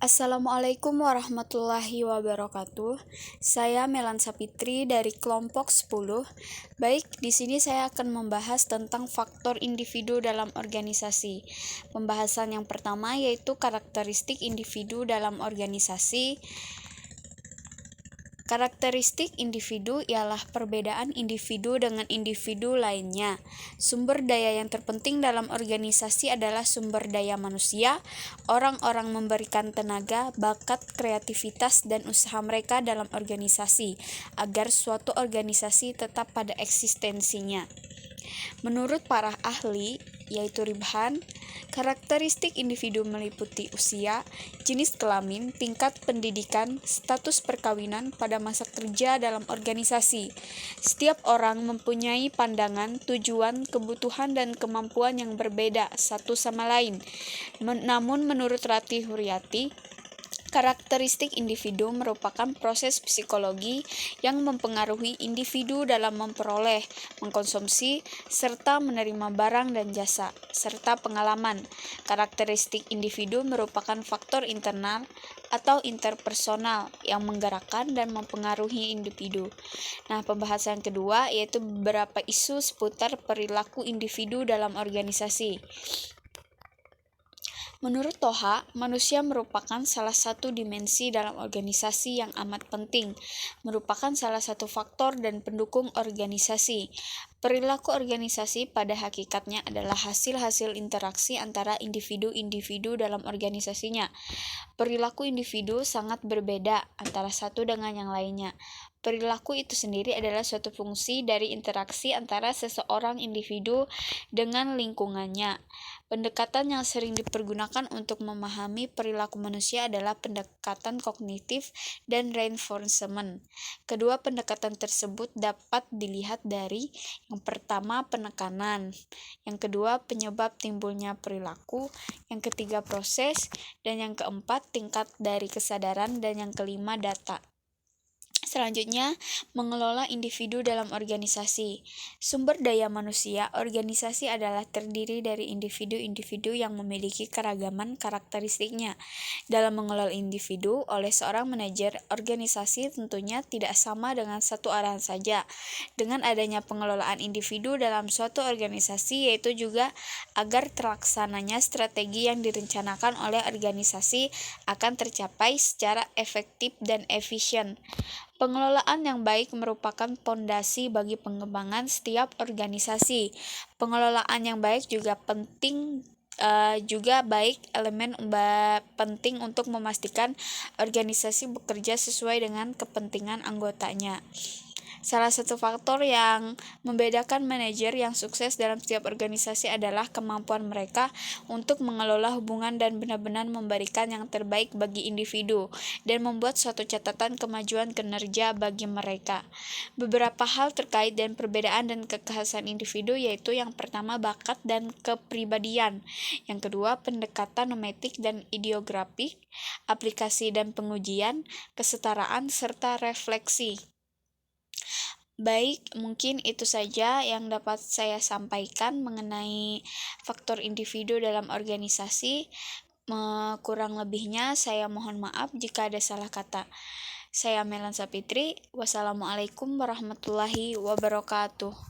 Assalamualaikum warahmatullahi wabarakatuh. Saya Melan Sapitri dari kelompok 10. Baik, di sini saya akan membahas tentang faktor individu dalam organisasi. Pembahasan yang pertama yaitu karakteristik individu dalam organisasi. Karakteristik individu ialah perbedaan individu dengan individu lainnya. Sumber daya yang terpenting dalam organisasi adalah sumber daya manusia. Orang-orang memberikan tenaga, bakat, kreativitas, dan usaha mereka dalam organisasi agar suatu organisasi tetap pada eksistensinya. Menurut para ahli, yaitu Ribhan, karakteristik individu meliputi usia, jenis kelamin, tingkat pendidikan, status perkawinan pada masa kerja dalam organisasi. Setiap orang mempunyai pandangan, tujuan, kebutuhan, dan kemampuan yang berbeda satu sama lain. Namun menurut Rati Huryati, karakteristik individu merupakan proses psikologi yang mempengaruhi individu dalam memperoleh, mengkonsumsi, serta menerima barang dan jasa, serta pengalaman. Karakteristik individu merupakan faktor internal atau interpersonal yang menggerakkan dan mempengaruhi individu. Nah, pembahasan kedua yaitu beberapa isu seputar perilaku individu dalam organisasi. Menurut Toha, manusia merupakan salah satu dimensi dalam organisasi yang amat penting, merupakan salah satu faktor dan pendukung organisasi. Perilaku organisasi pada hakikatnya adalah hasil-hasil interaksi antara individu-individu dalam organisasinya. Perilaku individu sangat berbeda antara satu dengan yang lainnya. Perilaku itu sendiri adalah suatu fungsi dari interaksi antara seseorang individu dengan lingkungannya. Pendekatan yang sering dipergunakan untuk memahami perilaku manusia adalah pendekatan kognitif dan reinforcement. Kedua pendekatan tersebut dapat dilihat dari yang pertama penekanan, yang kedua penyebab timbulnya perilaku, yang ketiga proses, dan yang keempat tingkat dari kesadaran, dan yang kelima data. Selanjutnya, mengelola individu dalam organisasi. Sumber daya manusia, organisasi adalah terdiri dari individu-individu yang memiliki keragaman karakteristiknya. Dalam mengelola individu oleh seorang manajer organisasi tentunya tidak sama dengan satu arahan saja. Dengan adanya pengelolaan individu dalam suatu organisasi yaitu juga agar terlaksananya strategi yang direncanakan oleh organisasi akan tercapai secara efektif dan efisien. Pengelolaan yang baik merupakan pondasi bagi pengembangan setiap organisasi. Pengelolaan yang baik juga penting elemen penting untuk memastikan organisasi bekerja sesuai dengan kepentingan anggotanya. Salah satu faktor yang membedakan manajer yang sukses dalam setiap organisasi adalah kemampuan mereka untuk mengelola hubungan dan benar-benar memberikan yang terbaik bagi individu dan membuat suatu catatan kemajuan kinerja bagi mereka. Beberapa hal terkait dan perbedaan dan kekhasan individu yaitu yang pertama bakat dan kepribadian, yang kedua pendekatan nometik dan ideografik, aplikasi dan pengujian, kesetaraan serta refleksi. Baik, mungkin itu saja yang dapat saya sampaikan mengenai faktor individu dalam organisasi. Kurang lebihnya saya mohon maaf jika ada salah kata. Saya Melan Sapitri. Wassalamualaikum warahmatullahi wabarakatuh.